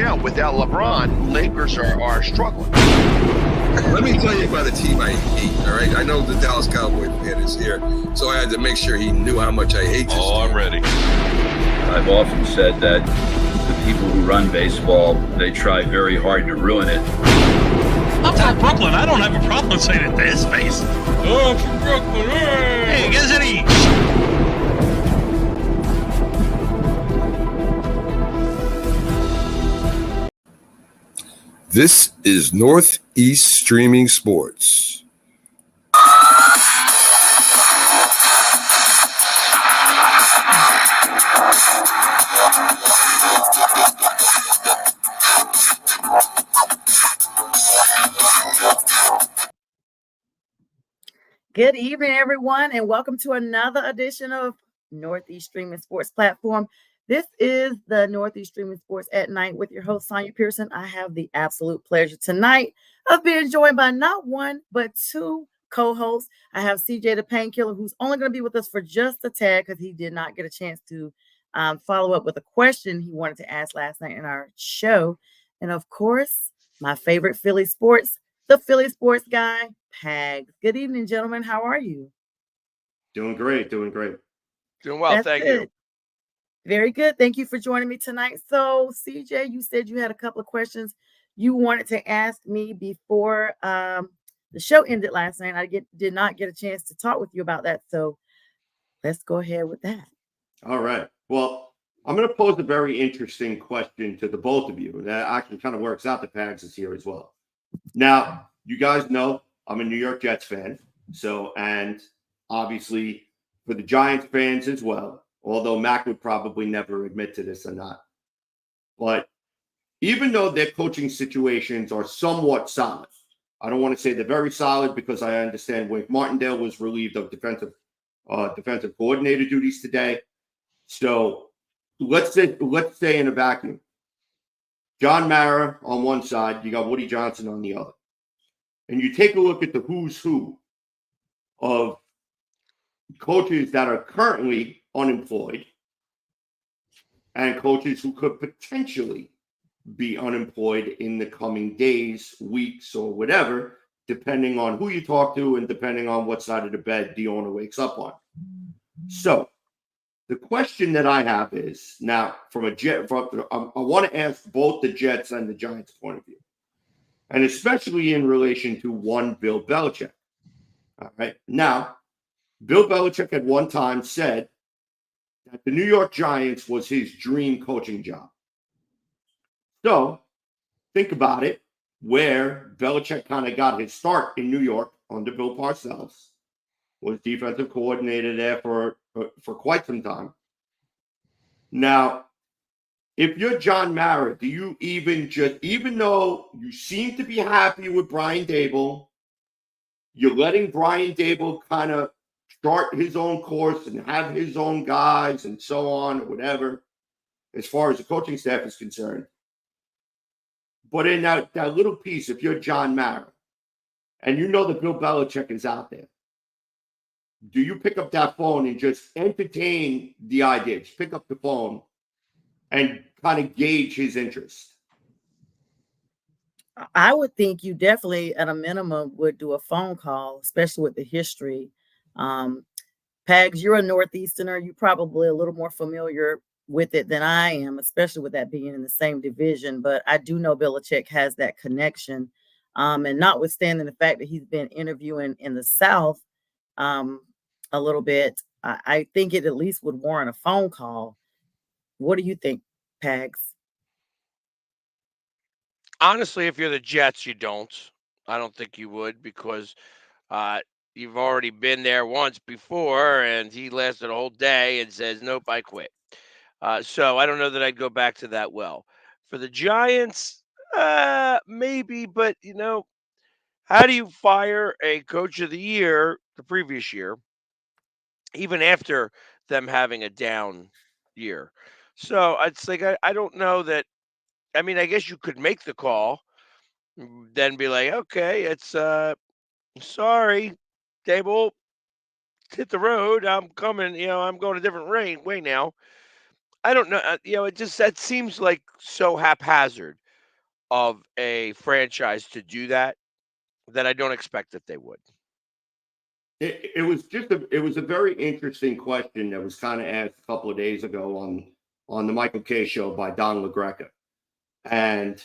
now, without LeBron, Lakers are struggling. Let me tell you about a team I hate, all right? I know the Dallas Cowboy fan is here, so I had to make sure he knew how much I hate this team. I'm ready. I've often said that the people who run baseball, they try very hard to ruin it. I'm from Brooklyn. I don't have a problem saying it to his face. Oh, I'm from Brooklyn. Hey, get any... This is Northeast Streaming Sports. Good evening, everyone, and welcome to another edition of Northeast Streaming Sports Platform. This is the Northeast Streaming Sports at Night with your host, Sonja Pearson. I have the absolute pleasure tonight of being joined by not one, but two co-hosts. I have CJ the Painkiller, who's only going to be with us for just a tad because he did not get a chance to follow up with a question he wanted to ask last night in our show. And of course, my favorite Philly sports, the Philly sports guy, Pags. Good evening, gentlemen. How are you? Doing great. Doing well. That's Thank good. you. Very good. Thank you for joining me tonight. So, CJ, you said you had a couple of questions you wanted to ask me before the show ended last night. I did not get a chance to talk with you about that. So let's go ahead with that. All right. Well, I'm going to pose a very interesting question to the both of you. That actually kind of works out. The Pags is here as well. Now, you guys know I'm a New York Jets fan. So, and obviously for the Giants fans as well. Although Mac would probably never admit to this or not. But even though their coaching situations are somewhat solid, I don't want to say they're very solid because I understand Wink Martindale was relieved of defensive coordinator duties today. So let's say in a vacuum, John Mara on one side, you got Woody Johnson on the other. And you take a look at the who's who of coaches that are currently unemployed and coaches who could potentially be unemployed in the coming days, weeks, or whatever, depending on who you talk to and depending on what side of the bed the owner wakes up on. So the question that I have is now I want to ask both the Jets and the Giants point of view, and especially in relation to one Bill Belichick. All right. Now, Bill Belichick at one time said that the New York Giants was his dream coaching job. So think about it, where Belichick kind of got his start in New York under Bill Parcells, was defensive coordinator there for quite some time. Now, if you're John Mara, do you even though you seem to be happy with Brian Daboll, you're letting Brian Daboll kind of start his own course and have his own guys and so on or whatever, as far as the coaching staff is concerned. But in that little piece, if you're John Mara and you know that Bill Belichick is out there, do you pick up that phone and just entertain the idea? Just pick up the phone and kind of gauge his interest? I would think you definitely, at a minimum, would do a phone call, especially with the history. Pags, you're a Northeasterner. You're probably a little more familiar with it than I am, especially with that being in the same division. But I do know Belichick has that connection. And notwithstanding the fact that he's been interviewing in the South a little bit, I think it at least would warrant a phone call. What do you think, Pags? Honestly, if you're the Jets, you don't. I don't think you would because you've already been there once before, and he lasted a whole day and says, nope, I quit. So I don't know that I'd go back to that well. For the Giants, maybe, but, how do you fire a coach of the year the previous year, even after them having a down year? So it's like, I don't know that. I mean, I guess you could make the call, then be like, okay, it's sorry, Dable, hit the road. I'm coming, I'm going a different way now. I don't know. It just that seems like so haphazard of a franchise to do that I don't expect that they would. It was a very interesting question that was kind of asked a couple of days ago on the Michael Kay show by Don LaGreca. And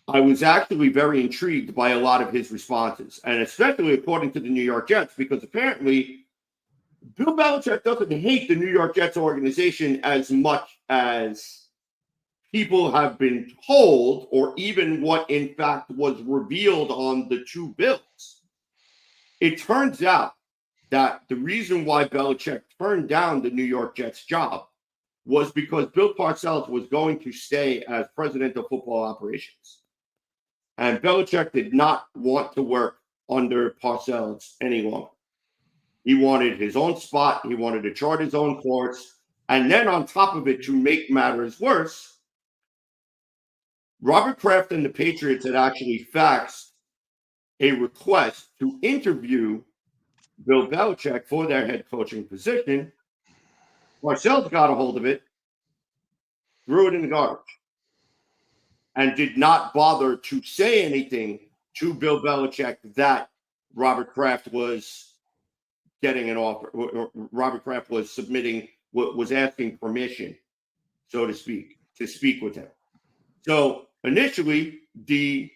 I was actually very intrigued by a lot of his responses, and especially according to the New York Jets, because apparently Bill Belichick doesn't hate the New York Jets organization as much as people have been told, or even what in fact was revealed on the two bills. It turns out that the reason why Belichick turned down the New York Jets job was because Bill Parcells was going to stay as president of football operations. And Belichick did not want to work under Parcells any longer. He wanted his own spot. He wanted to chart his own course. And then on top of it, to make matters worse, Robert Kraft and the Patriots had actually faxed a request to interview Bill Belichick for their head coaching position. Parcells got a hold of it, threw it in the garbage, and did not bother to say anything to Bill Belichick that Robert Kraft was getting an offer, or Robert Kraft was was asking permission, so to speak with him. So initially, the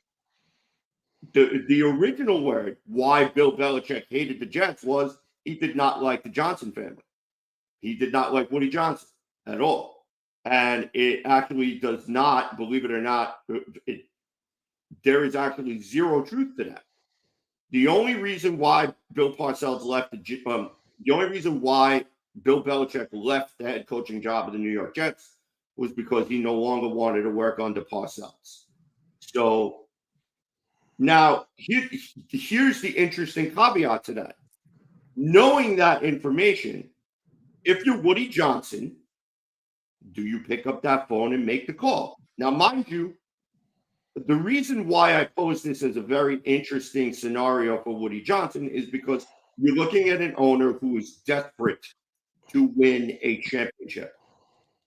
original word why Bill Belichick hated the Jets was he did not like the Johnson family. He did not like Woody Johnson at all. And it actually does not, believe it or not, there is actually zero truth to that. The only reason why Bill Parcells left the only reason why Bill Belichick left the head coaching job of the New York Jets was because he no longer wanted to work under Parcells. So now here's the interesting caveat to that. Knowing that information, if you're Woody Johnson, do you pick up that phone and make the call? Now, mind you, the reason why I pose this as a very interesting scenario for Woody Johnson is because you're looking at an owner who is desperate to win a championship.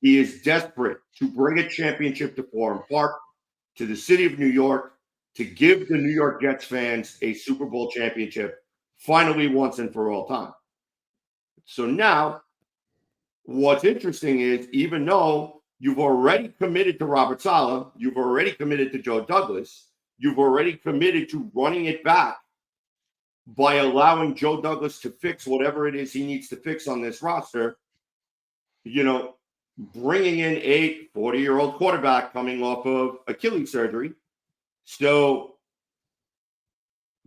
He is desperate to bring a championship to Florham Park, to the city of New York, to give the New York Jets fans a Super Bowl championship, finally once and for all time. So now, what's interesting is, even though you've already committed to Robert Saleh, you've already committed to Joe Douglas, you've already committed to running it back by allowing Joe Douglas to fix whatever it is he needs to fix on this roster, bringing in a 40-year-old quarterback coming off of Achilles surgery. So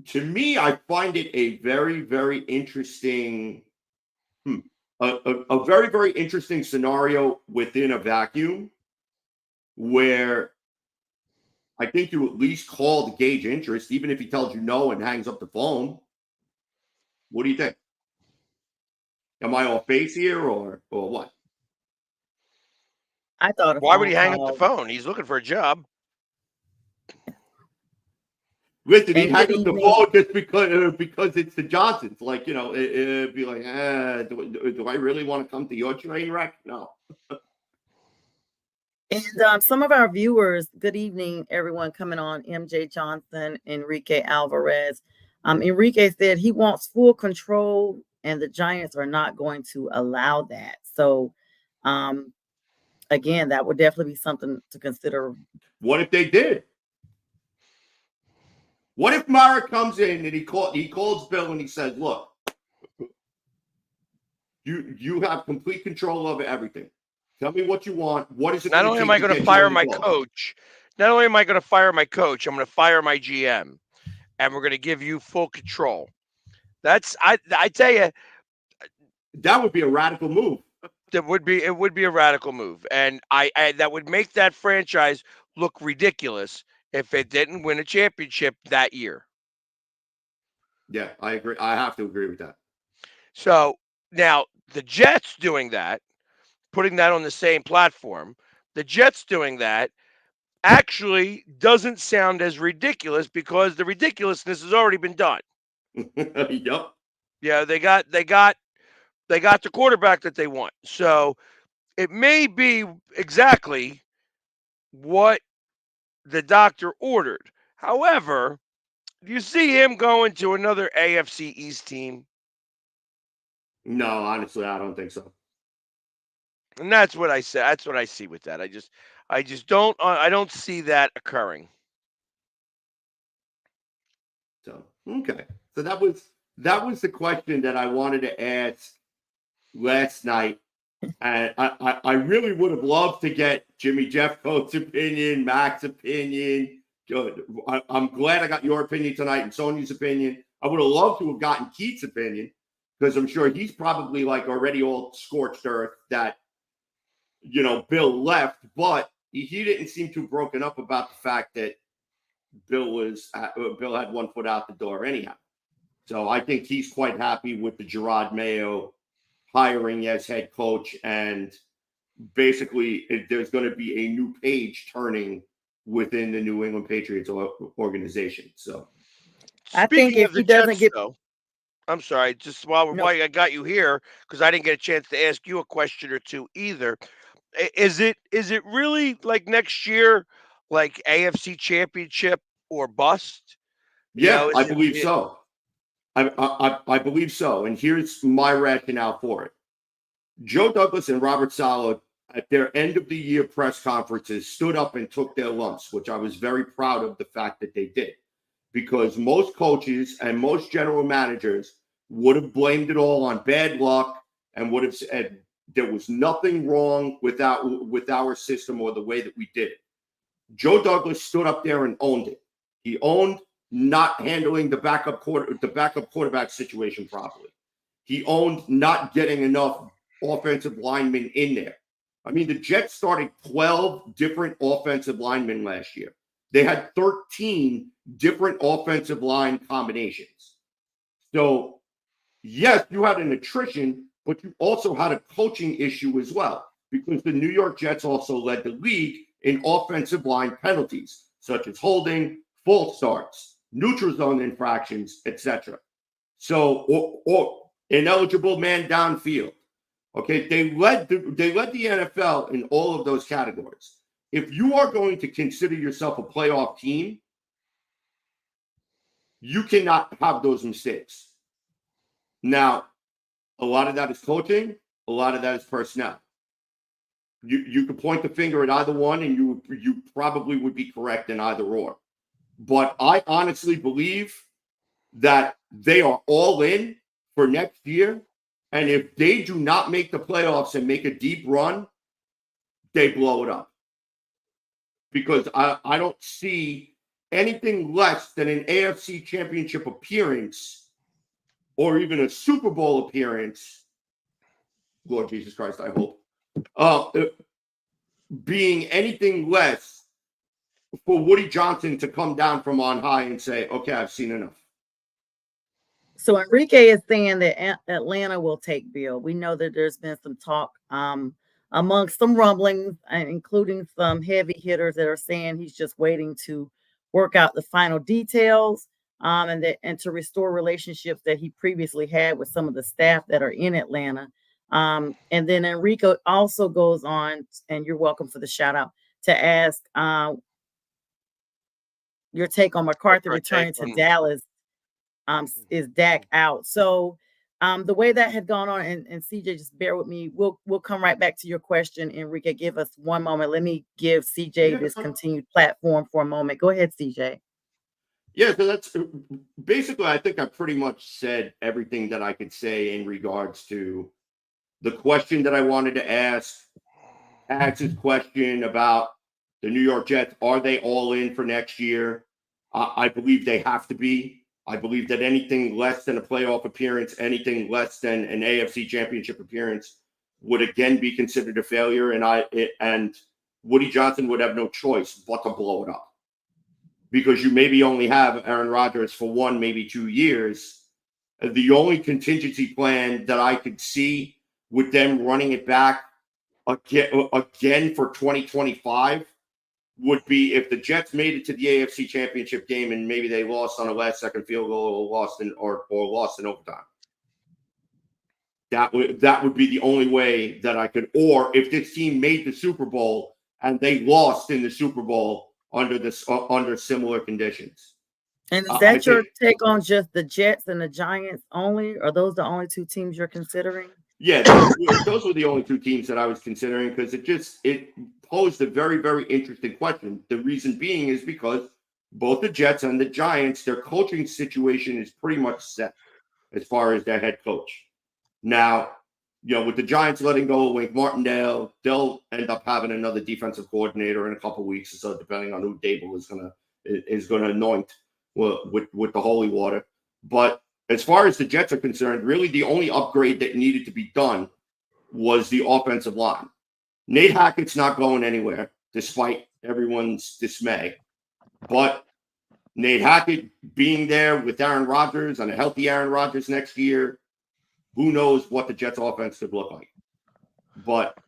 to me, I find it a very, very interesting a very, very interesting scenario within a vacuum where I think you at least call to gauge interest, even if he tells you no and hangs up the phone. What do you think? Am I off base here or what? I thought Why would he hang up the phone? He's looking for a job. Listen, he'd hang up the phone just because it's the Johnsons. Like, it'd be like, do I really want to come to your train wreck? No. And some of our viewers, good evening, everyone coming on. MJ Johnson, Enrique Alvarez. Enrique said he wants full control, and the Giants are not going to allow that. So, again, that would definitely be something to consider. What if they did? What if Mara comes in and he calls Bill and he says, "Look, you have complete control over everything. Tell me what you want. What is it?" Not only am I going to fire my coach, not only am I going to fire my coach, I'm going to fire my GM, and we're going to give you full control. I tell you, that would be a radical move. It would be a radical move, and I that would make that franchise look ridiculous if it didn't win a championship that year. Yeah, I agree. I have to agree with that. So now the Jets doing that, putting that on the same platform, the Jets doing that actually doesn't sound as ridiculous because the ridiculousness has already been done. Yep. Yeah, they got the quarterback that they want. So it may be exactly what the doctor ordered. However, do you see him going to another AFC East team? No, honestly, I don't think so. And that's what I said. That's what I see with that. I just don't. I don't see that occurring. So okay. So that was the question that I wanted to ask last night. And I really would have loved to get Jimmy Jeffcoat's opinion, Mac's opinion. I'm glad I got your opinion tonight and Sonya's opinion. I would have loved to have gotten Keith's opinion because I'm sure he's probably like already all scorched earth that, Bill left, but he didn't seem too broken up about the fact that Bill had 1 foot out the door anyhow. So I think he's quite happy with the Gerard Mayo hiring as head coach, and basically there's going to be a new page turning within the New England Patriots organization. So I think Speaking if of he the doesn't Jets, get though, I'm sorry. Just while no, I got you here, because I didn't get a chance to ask you a question or two either. Is it really like next year, like AFC Championship or bust? yeah, I Is believe it so. I believe so, and here's my rationale for it. Joe Douglas and Robert Saleh at their end of the year press conferences stood up and took their lumps, which I was very proud of the fact that they did, because most coaches and most general managers would have blamed it all on bad luck and would have said there was nothing wrong with our system or the way that we did it. Joe Douglas stood up there and owned it. He owned not handling the backup quarterback situation properly. He owned not getting enough offensive linemen in there. I mean, the Jets started 12 different offensive linemen last year. They had 13 different offensive line combinations. So, yes, you had an attrition, but you also had a coaching issue as well, because the New York Jets also led the league in offensive line penalties, such as holding, false starts, neutral zone infractions, etc. So, or ineligible man downfield. Okay, they led the NFL in all of those categories. If you are going to consider yourself a playoff team, you cannot have those mistakes. Now, a lot of that is coaching, a lot of that is personnel. You could point the finger at either one, and you probably would be correct in either or. But I honestly believe that they are all in for next year. And if they do not make the playoffs and make a deep run, they blow it up. Because I don't see anything less than an AFC championship appearance or even a Super Bowl appearance. Lord Jesus Christ, I hope. Being anything less for Woody Johnson to come down from on high and say, okay, I've seen enough. So Enrique is saying that Atlanta will take Bill. We know that there's been some talk amongst some rumblings, including some heavy hitters that are saying he's just waiting to work out the final details and to restore relationships that he previously had with some of the staff that are in Atlanta. And then Enrique also goes on, and you're welcome for the shout out, to ask your take on McCarthy returning to Dallas. Is Dak out? So the way that had gone on, and CJ, just bear with me. We'll come right back to your question, Enrique. Give us one moment. Let me give CJ this continued platform for a moment. Go ahead, CJ. Yeah, so that's basically, I think I pretty much said everything that I could say in regards to the question that I wanted to ask. Ax's question about the New York Jets. Are they all in for next year? I believe they have to be. I believe that anything less than a playoff appearance, anything less than an AFC championship appearance would again be considered a failure. And Woody Johnson would have no choice but to blow it up, because you maybe only have Aaron Rodgers for 1, maybe 2 years. The only contingency plan that I could see with them running it back again for 2025 would be if the Jets made it to the AFC Championship game and maybe they lost on a last-second field goal or lost in overtime. That would be the only way that I could. Or if this team made the Super Bowl and they lost in the Super Bowl under similar conditions. And is I that your think, take on just the Jets and the Giants only? Are those the only two teams you're considering? yeah, those were the only two teams that I was considering, because it posed a very, very interesting question. The reason being is because both the Jets and the Giants, their coaching situation is pretty much set as far as their head coach. Now, with the Giants letting go of Wink Martindale, they'll end up having another defensive coordinator in a couple of weeks or so, depending on who Dable is gonna anoint with the holy water. But as far as the Jets are concerned, really the only upgrade that needed to be done was the offensive line. Nate Hackett's not going anywhere, despite everyone's dismay. But Nate Hackett being there with Aaron Rodgers and a healthy Aaron Rodgers next year, who knows what the Jets offense could look like. But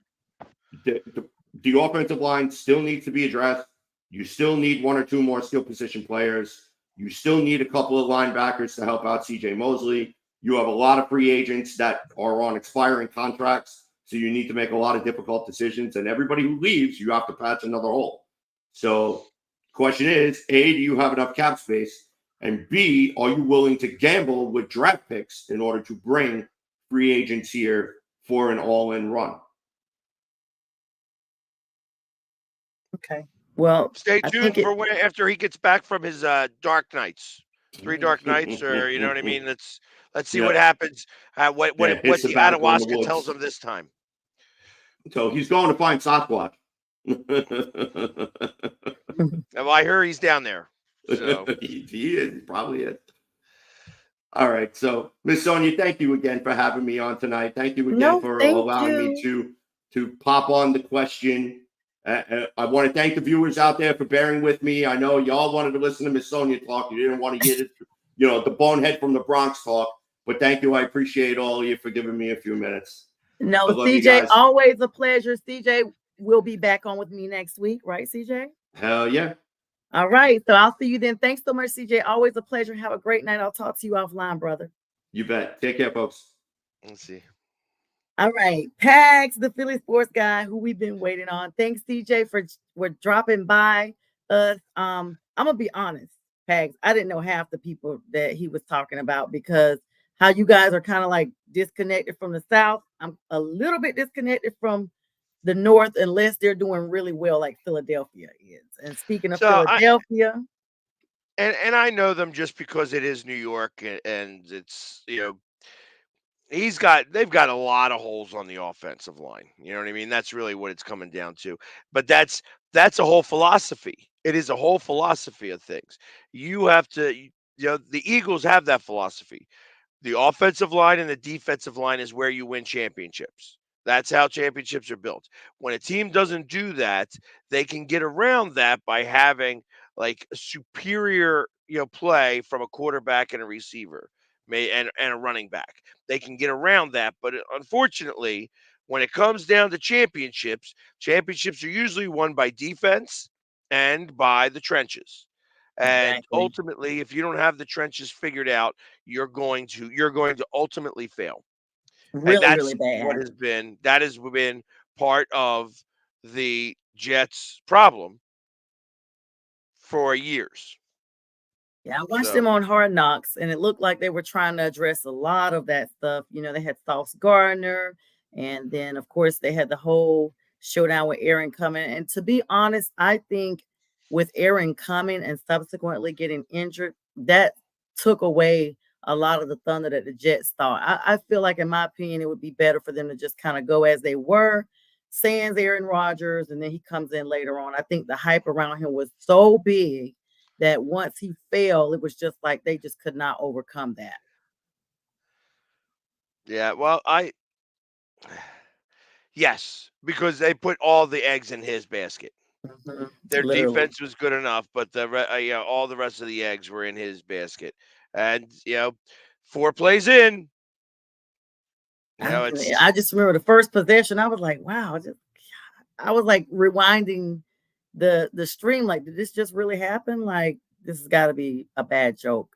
the offensive line still needs to be addressed. You still need one or two more skill position players. You still need a couple of linebackers to help out CJ Mosley. You have a lot of free agents that are on expiring contracts, so you need to make a lot of difficult decisions. And everybody who leaves, you have to patch another hole. So the question is, A, do you have enough cap space? And B, are you willing to gamble with draft picks in order to bring free agents here for an all-in run? Okay. Well, Stay I tuned think for after he gets back from his dark nights, 3 dark nights, or you know what I mean. Let's see what Yeah. happens. What His the sabbatical in the ayahuasca tells woods. him this time. So he's going to find Sasquatch. Well, I hear he's down there. So he is. He probably is. All right. So, Miss Sonja, thank you again for having me on tonight. Thank you again no, for thank allowing me you. to pop on the question. I want to thank the viewers out there for bearing with me. I know y'all wanted to listen to Miss Sonja talk. You didn't want to hear it, the bonehead from the Bronx talk. But thank you. I appreciate all of you for giving me a few minutes. No, I love you CJ, guys. always a pleasure. CJ will be back on with me next week, right, CJ? Hell yeah. All right. So I'll see you then. Thanks so much, CJ. Always a pleasure. Have a great night. I'll talk to you offline, brother. You bet. Take care, folks. let's see. All right. Pags, the Philly sports guy who we've been waiting on. Thanks, CJ, for dropping by us. I'm gonna be honest, Pags. I didn't know half the people that he was talking about, because how you guys are kind of like disconnected from the South. I'm a little bit disconnected from the North, unless they're doing really well like Philadelphia is. And speaking of So Philadelphia, and I know them just because it is New York, and it's they've got a lot of holes on the offensive line. You know what I mean? That's really what it's coming down to. But that's a whole philosophy. It is a whole philosophy of things. You have to, the Eagles have that philosophy. The offensive line and the defensive line is where you win championships. That's how championships are built. When a team doesn't do that, they can get around that by having like a superior, play from a quarterback and a receiver, and a running back. They can get around that, but unfortunately, when it comes down to championships, championships are usually won by defense and by the trenches. And exactly. ultimately, if you don't have the trenches figured out, you're going to ultimately fail. And Really, that's really what bad. that has been part of the Jets' problem for years. Yeah, I watched them So on Hard Knocks, and it looked like they were trying to address a lot of that stuff. They had Sauce Gardner, and then, of course, they had the whole showdown with Aaron coming. And to be honest, I think with Aaron coming and subsequently getting injured, that took away a lot of the thunder that the Jets thought. I feel like, in my opinion, it would be better for them to just kind of go as they were, sans Aaron Rodgers, and then he comes in later on. I think the hype around him was so big that once he fell, it was just like they just could not overcome that. yeah, well, yes, because they put all the eggs in his basket. Their Literally. defense was good enough, but all the rest of the eggs were in his basket. And 4 plays in, it's I just remember the first possession. I was like, wow. I was like rewinding the stream. Like, did this just really happen? Like, this has got to be a bad joke.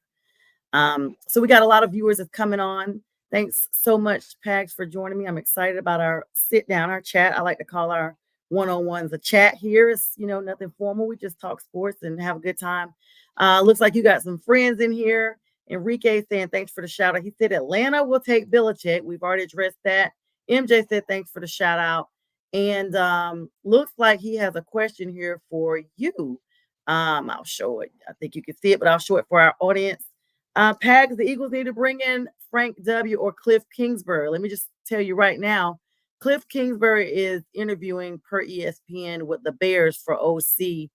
So we got a lot of viewers that's coming on. Thanks so much, Pags, for joining me. I'm excited about our sit down, our chat. I like to call our one-on-ones a chat here. It's, nothing formal. We just talk sports and have a good time. Looks like you got some friends in here. Enrique saying thanks for the shout out. He said Atlanta will take Belichick. We've already addressed that. MJ said thanks for the shout out. And looks like he has a question here for you. I'll show it. I think you can see it, but I'll show it for our audience. Pags, the Eagles need to bring in Frank W. or Cliff Kingsbury. Let me just tell you right now, Cliff Kingsbury is interviewing per ESPN with the Bears for OC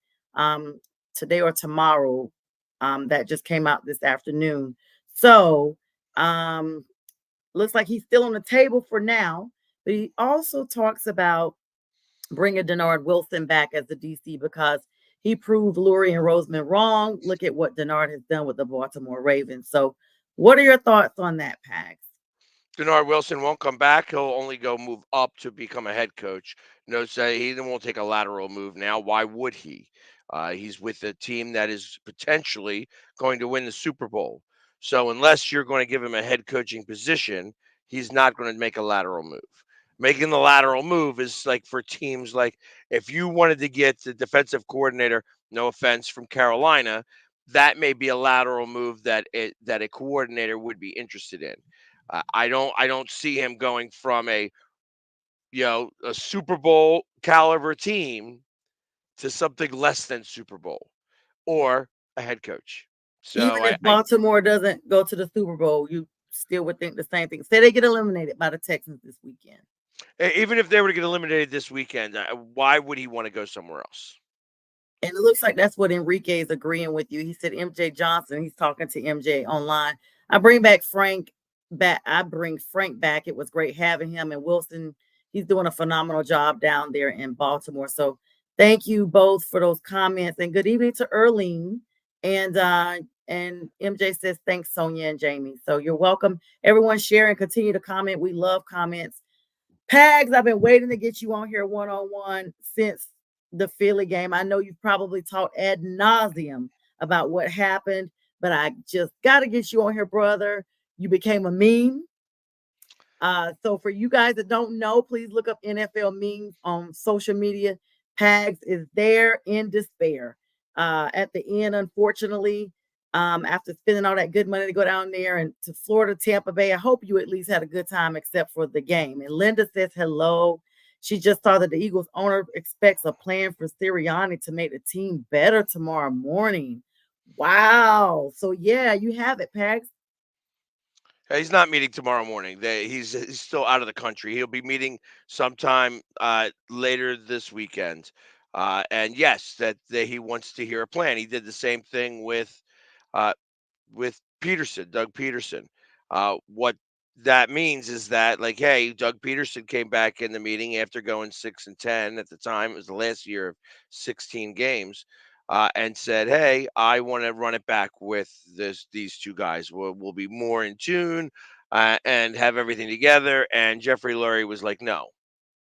today or tomorrow. That just came out this afternoon. So looks like he's still on the table for now, but he also talks about bringing Denard Wilson back as the DC because he proved Lurie and Roseman wrong. Look at what Denard has done with the Baltimore Ravens. So what are your thoughts on that, Pags? Denard Wilson won't come back. He'll only go move up to become a head coach. No, say he won't take a lateral move now. Why would he? He's with a team that is potentially going to win the Super Bowl. So unless you're going to give him a head coaching position, he's not going to make a lateral move. Making the lateral move is like for teams like if you wanted to get the defensive coordinator, no offense, from Carolina, that may be a lateral move that a coordinator would be interested in. I don't see him going from a Super Bowl caliber team to something less than Super Bowl or a head coach. So Even if Baltimore doesn't go to the Super Bowl, you still would think the same thing. Say they get eliminated by the Texans this weekend. Even if they were to get eliminated this weekend, why would he want to go somewhere else? And it looks like that's what Enrique is agreeing with you. He said MJ Johnson. He's talking to MJ online. I bring Frank back. It was great having him. And Wilson, he's doing a phenomenal job down there in Baltimore. So thank you both for those comments. And good evening to Erlene. And MJ says thanks, Sonja and Jamie. So you're welcome. Everyone share and continue to comment. We love comments. Pags, I've been waiting to get you on here one-on-one since the Philly game. I know you've probably talked ad nauseum about what happened, but I just got to get you on here, brother. You became a meme. So for you guys that don't know, please look up NFL memes on social media. Pags is there in despair. At the end, unfortunately, after spending all that good money to go down there and to Florida, Tampa Bay, I hope you at least had a good time except for the game. And Linda says hello. She just saw that the Eagles owner expects a plan for Sirianni to make the team better tomorrow morning. Wow. So yeah, you have it, Pags. He's not meeting tomorrow morning. He's still out of the country. He'll be meeting sometime later this weekend. And yes, that he wants to hear a plan. He did the same thing uh, with Peterson, Doug Peterson. What that means is that, like, hey, Doug Peterson came back in the meeting after going 6-10 at the time. It was the last year of 16 games, and said, "Hey, I want to run it back with these two guys. We'll be more in tune and have everything together." And Jeffrey Lurie was like, "No,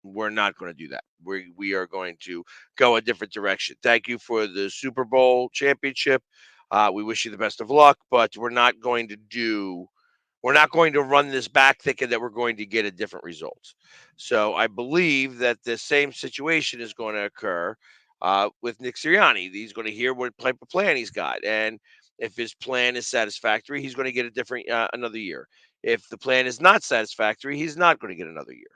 we're not going to do that. We are going to go a different direction. Thank you for the Super Bowl championship. We wish you the best of luck, but we're not going to run this back thinking that we're going to get a different result." So I believe that the same situation is going to occur with Nick Sirianni. He's going to hear what type of plan he's got, and if his plan is satisfactory, he's going to get a different another year. If the plan is not satisfactory, he's not going to get another year.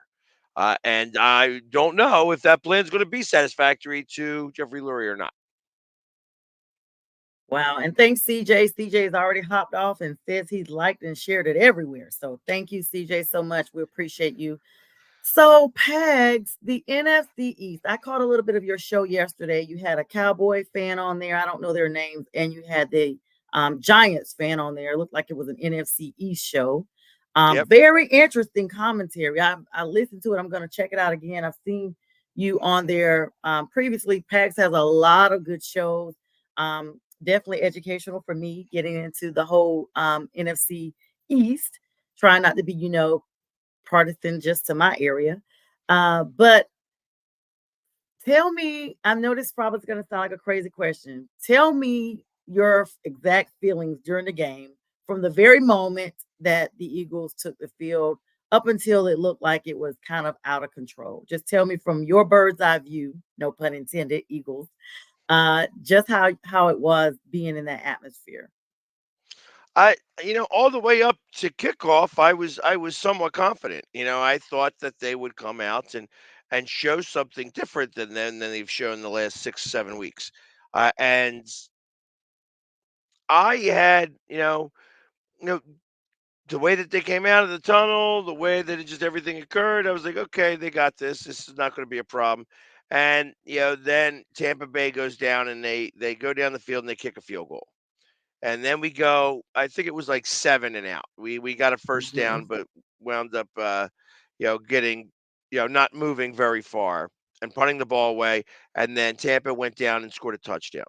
And I don't know if that plan is going to be satisfactory to Jeffrey Lurie or not. Wow. And thanks, CJ. CJ has already hopped off and says he's liked and shared it everywhere. So thank you, CJ, so much. We appreciate you. So, Pags, the NFC East. I caught a little bit of your show yesterday. You had a Cowboy fan on there. I don't know their names. And you had the Giants fan on there. It looked like it was an NFC East show. Yep. Very interesting commentary. I listened to it. I'm going to check it out again. I've seen you on there previously. Pags has a lot of good shows. Definitely educational for me getting into the whole NFC East. Trying not to be, partisan just to my area. But tell me, I know this probably is going to sound like a crazy question. Tell me your exact feelings during the game from the very moment that the Eagles took the field up until it looked like it was kind of out of control? Just tell me from your bird's eye view, no pun intended, Eagles, just how it was being in that atmosphere. All the way up to kickoff, I was somewhat confident. I thought that they would come out and show something different than they've shown the last 6 7 weeks. And I had, you know, the way that they came out of the tunnel, the way that everything occurred, I was like, okay, they got this. This is not going to be a problem. And then Tampa Bay goes down and they go down the field and they kick a field goal. And then we go, I think it was like 7 and out. We got a first Mhm. down, but wound up getting not moving very far and punting the ball away. And then Tampa went down and scored a touchdown.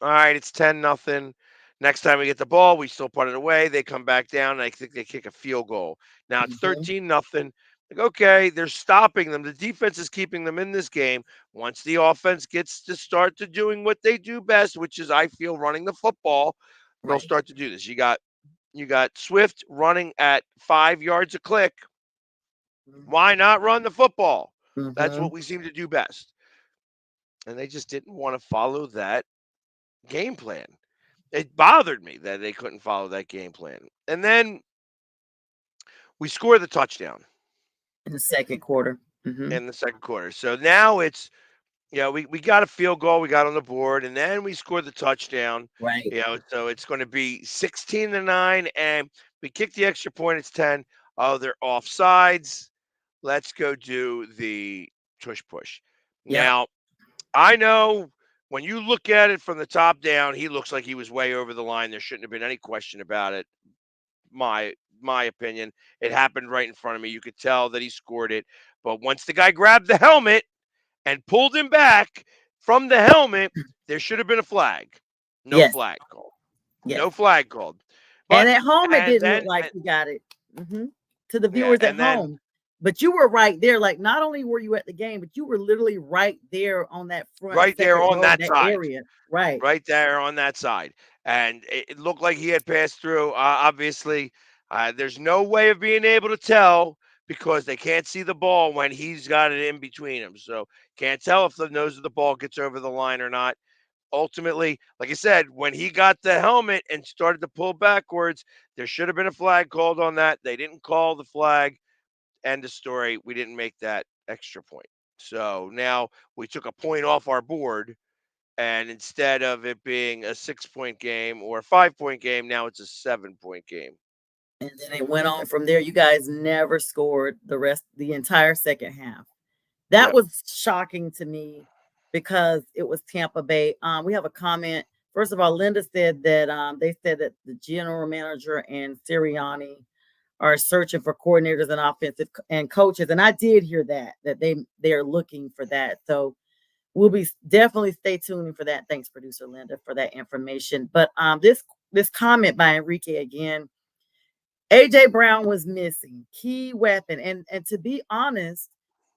All right, it's 10-0. Next time we get the ball, we still punt it away. They come back down, and I think they kick a field goal. Now it's Mhm. 13-0. Like, okay, they're stopping them. The defense is keeping them in this game. Once the offense gets to start to doing what they do best, which is I feel running the football, they'll Right. start to do this. You got Swift running at 5 yards a click. Why not run the football? That's Mhm. what we seem to do best. And they just didn't want to follow that game plan. It bothered me that they couldn't follow that game plan. And then we score the touchdown In the second quarter. Mhm. in the second quarter. So now it's, we got a field goal, we got on the board, and then we scored the touchdown. Right. So it's going to be 16-9, and we kick the extra point. It's 10. Oh, they're offsides. Let's go do the tush push. Yep. Now, I know when you look at it from the top down, he looks like he was way over the line. There shouldn't have been any question about it. My opinion. It happened right in front of me. You could tell that he scored it. But once the guy grabbed the helmet and pulled him back from the helmet, there should have been a flag. No Yes. flag called. Yes. No flag called. And But at home, it and didn't look then like and, he got it. Mhm. To the yeah, viewers at and then home. But you were right there. Like, not only were you at the game, but you were literally right there on that front right there second on row, that that side. area. Right. Right there on that side. And it looked like he had passed through. Obviously, there's no way of being able to tell because they can't see the ball when he's got it in between them. So can't tell if the nose of the ball gets over the line or not. Ultimately, like I said, when he got the helmet and started to pull backwards, there should have been a flag called on that. They didn't call the flag. End of story. We didn't make that extra point. So now we took a point off our board, and instead of it being a 6 point game or a 5 point game, now it's a 7 point game. And then it went on from there. You guys never scored the entire second half. That Yep. was shocking to me because it was Tampa Bay. We have a comment. First of all, Linda said that they said that the general manager and Sirianni are searching for coordinators and offensive and coaches. And I did hear that they are looking for that. So we'll be definitely stay tuned for that. Thanks, producer Linda, for that information. But this comment by Enrique again. AJ Brown was missing, key weapon. And to be honest,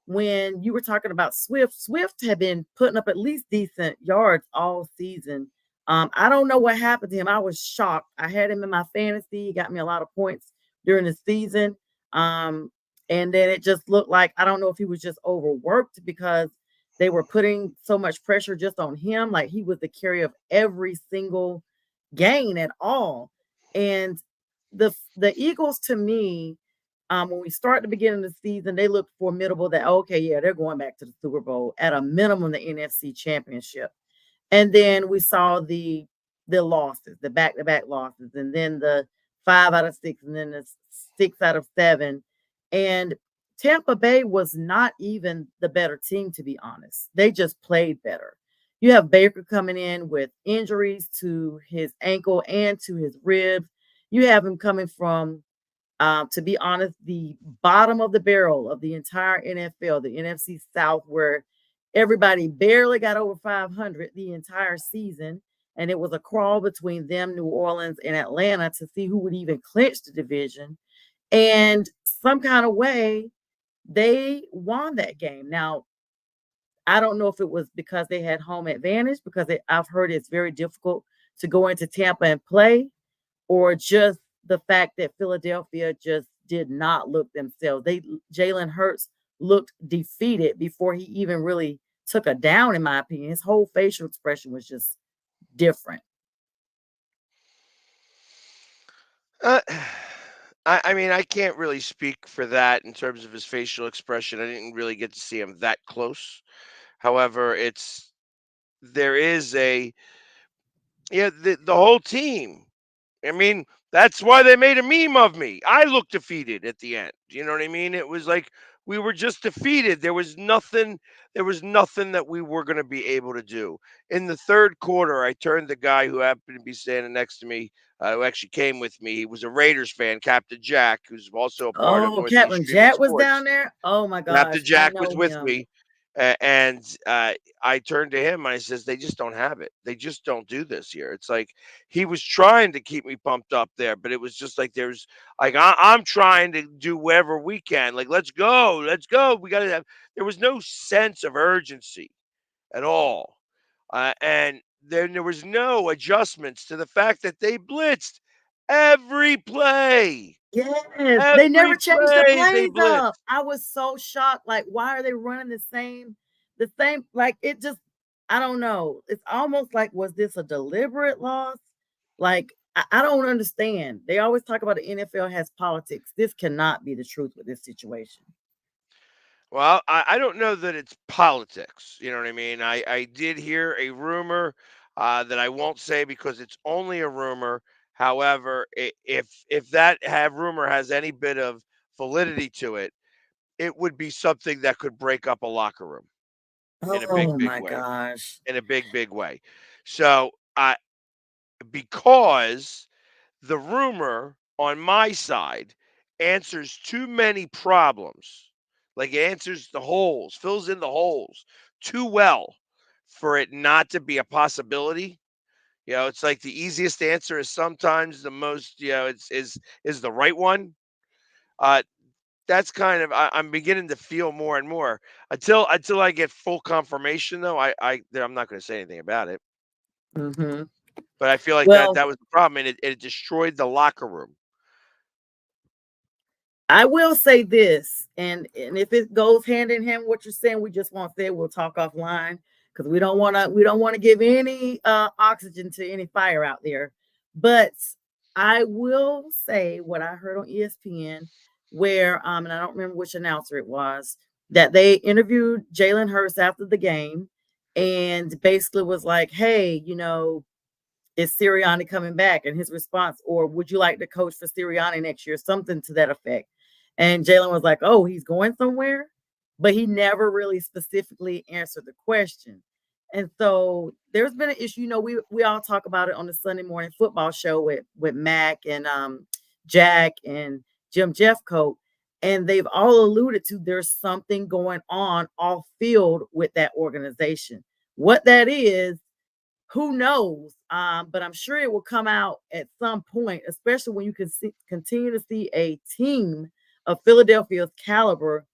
when you were talking about Swift had been putting up at least decent yards all season. I don't know what happened to him. I was shocked. I had him in my fantasy. He got me a lot of points during the season. And then it just looked like I don't know if he was just overworked because they were putting so much pressure just on him. Like he was the carrier of every single gain at all. And the Eagles to me, when we start the beginning of the season, they look formidable that okay, yeah, they're going back to the Super Bowl at a minimum, the NFC championship. And then we saw the losses, the back-to-back losses, and then the 5 out of 6, and then the 6 out of 7. And Tampa Bay was not even the better team, to be honest. They just played better. You have Baker coming in with injuries to his ankle and to his ribs. You have him coming from, to be honest, the bottom of the barrel of the entire NFL, the NFC South, where everybody barely got over 500 the entire season. And it was a crawl between them, New Orleans, and Atlanta to see who would even clinch the division. And some kind of way, they won that game. Now, I don't know if it was because they had home advantage, because I've heard it's very difficult to go into Tampa and play, or just the fact that Philadelphia just did not look themselves. Jalen Hurts looked defeated before he even really took a down, in my opinion. His whole facial expression was just different. Uh, I mean, I can't really speak for that in terms of his facial expression. I didn't really get to see him that close. However, there is the whole team. I mean, that's why they made a meme of me. I looked defeated at the end. You know what I mean? It was like we were just defeated. There was nothing that we were going to be able to do. In the third quarter, I turned the guy who happened to be standing next to me, who actually came with me. He was a Raiders fan, Captain Jack, who's also a part of Oh, Northeast Captain Streaming Jack was down Sports. there. Oh my gosh, Captain I Jack was know with him. me, and I turned to him and I says, "They just don't have it. They just don't do this here." It's like he was trying to keep me pumped up there, but it was just like there's like I'm trying to do whatever we can. Like, let's go, let's go. We got to have. There was no sense of urgency at all, and then there was no adjustments to the fact that they blitzed every play. Yes, they never Every changed the play they plays up. blitzed. I was so shocked. Like, why are they running the same? Like, it just, I don't know. It's almost like, was this a deliberate loss? Like, I don't understand. They always talk about the NFL has politics. This cannot be the truth with this situation. Well, I don't know that it's politics. You know what I mean? I did hear a rumor that I won't say because it's only a rumor. However, if that rumor has any bit of validity to it, it would be something that could break up a locker room in a Oh big, big my way. gosh. In a big, big way. So, because the rumor on my side answers too many problems. Like it answers the holes, fills in the holes too well for it not to be a possibility. It's like the easiest answer is sometimes the most, is the right one. Uh that's kind of I'm beginning to feel more and more until I get full confirmation though. I'm not going to say anything about it. Hmm. But I feel like Well, that was the problem, and it destroyed the locker room. I will say this, and if it goes hand in hand with what you're saying, we just won't say it. We'll talk offline because we don't want to give any oxygen to any fire out there. But I will say what I heard on ESPN, where and I don't remember which announcer it was, that they interviewed Jalen Hurts after the game and basically was like, "Hey, is Sirianni coming back?" And his response, or would you like to coach for Sirianni next year? Something to that effect. And Jalen was like, "Oh, he's going somewhere," but he never really specifically answered the question. And so there's been an issue. We all talk about it on the Sunday morning football show with Mac and Jack and Jim Jeffcoat, and they've all alluded to there's something going on off field with that organization. What that is, who knows? But I'm sure it will come out at some point, especially when you can continue to see a team of Philadelphia's caliber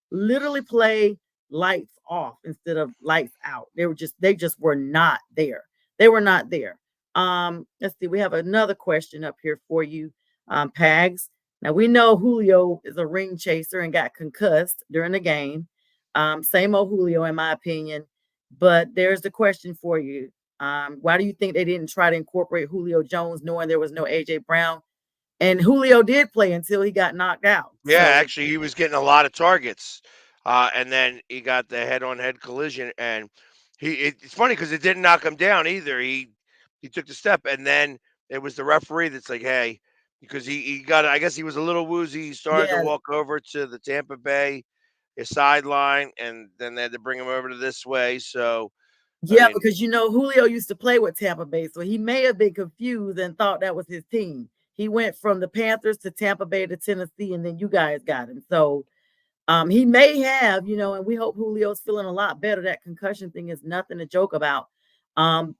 literally play lights off instead of lights out. They just were not there. They were not there. Let's see. We have another question up here for you, Pags. Now we know Julio is a ring chaser and got concussed during the game. Same old Julio, in my opinion. But there's the question for you. Why do you think they didn't try to incorporate Julio Jones, knowing there was no AJ Brown? And Julio did play until he got knocked out. Yeah, So actually, he was getting a lot of targets, and then he got the head-on-head collision, and it's funny because it didn't knock him down either. He took the step, and then it was the referee that's like, "Hey," because he got. I guess he was a little woozy. He started to yeah, walk over to the Tampa Bay sideline, and then they had to bring him over to this way. So, I yeah, mean, because Julio used to play with Tampa Bay, so he may have been confused and thought that was his team. He went from the Panthers to Tampa Bay to Tennessee, and then you guys got him. So he may have, and we hope Julio's feeling a lot better. That concussion thing is nothing to joke about. Um,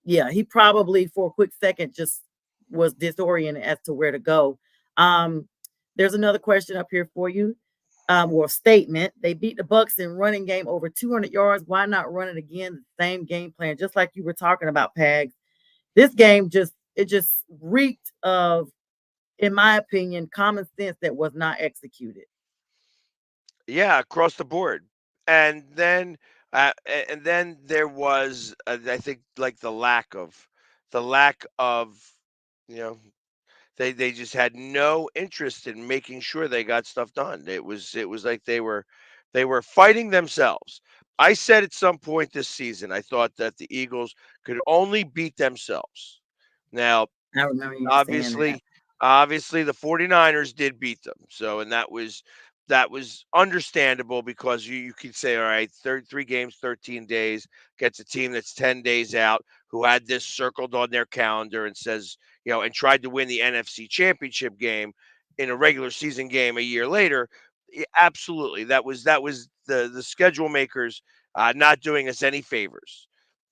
yeah, he probably for a quick second just was disoriented as to where to go. Um, there's another question up here for you. Or statement. They beat the Bucks in running game over 200 yards. Why not run it again? The same game plan, just like you were talking about, Pags. This game just reeked of in my opinion, common sense that was not executed. Yeah, across the board. And then there was, I think, like the lack of, you know, they just had no interest in making sure they got stuff done. It was like they were fighting themselves. I said at some point this season, I thought that the Eagles could only beat themselves. Now, I remember you saying that. obviously the 49ers did beat them. So, and that was understandable because you could say, all right, 3 games, 13 days, gets a team that's 10 days out who had this circled on their calendar and says, and tried to win the NFC championship game in a regular season game a year later. Absolutely. That was the schedule makers not doing us any favors.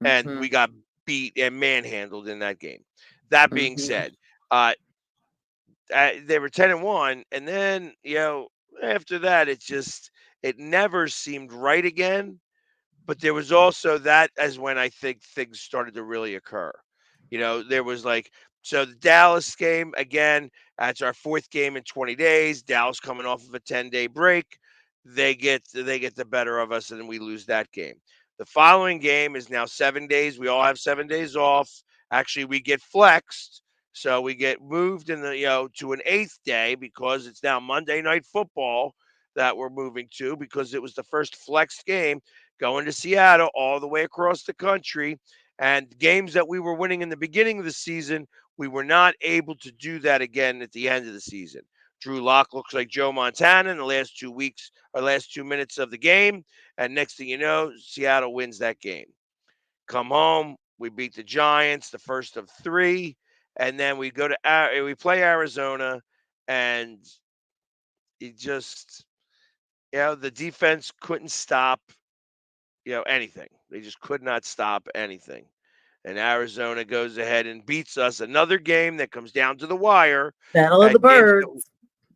And Hmm. we got beat and manhandled in that game. That being Hmm. said, uh, they were 10-1, and then after that, it never seemed right again. But there was also that as when I think things started to really occur. There was like, so the Dallas game again. That's our fourth game in 20 days. Dallas coming off of a 10-day break. They get the better of us, and then we lose that game. The following game is now 7 days. We all have 7 days off. Actually, we get flexed. So we get moved to an eighth day because it's now Monday Night Football that we're moving to because it was the first flexed game going to Seattle all the way across the country. And games that we were winning in the beginning of the season, we were not able to do that again at the end of the season. Drew Lock looks like Joe Montana in the last 2 weeks or last 2 minutes of the game. And next thing you know, Seattle wins that game. Come home, we beat the Giants, the first of three. And then we play Arizona, and it just, the defense couldn't stop anything. They just could not stop anything. And Arizona goes ahead and beats us. Another game that comes down to the wire. Battle of the And Birds.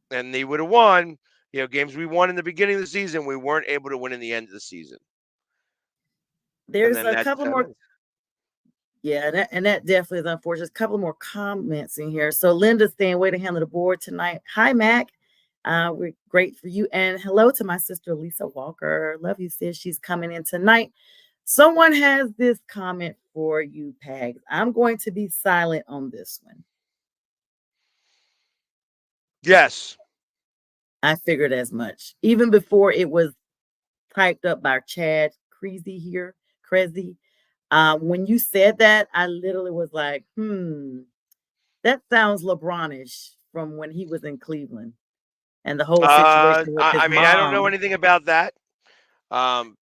and they would have won. Games we won in the beginning of the season, we weren't able to win in the end of the season. And There's then a that's couple how it more. is. Yeah, that definitely is unfortunate. A couple more comments in here. So Linda's saying, way to handle the board tonight. Hi, Mac. We're great for you. And hello to my sister, Lisa Walker. Love you, sis. She's coming in tonight. Someone has this comment for you, Pags. I'm going to be silent on this one. Yes. I figured as much. Even before it was typed up by Chad Creasy here, Crazy. When you said that, I literally was like, that sounds LeBronish from when he was in Cleveland and the whole situation with his I mean, I don't know mom. anything about that. Um,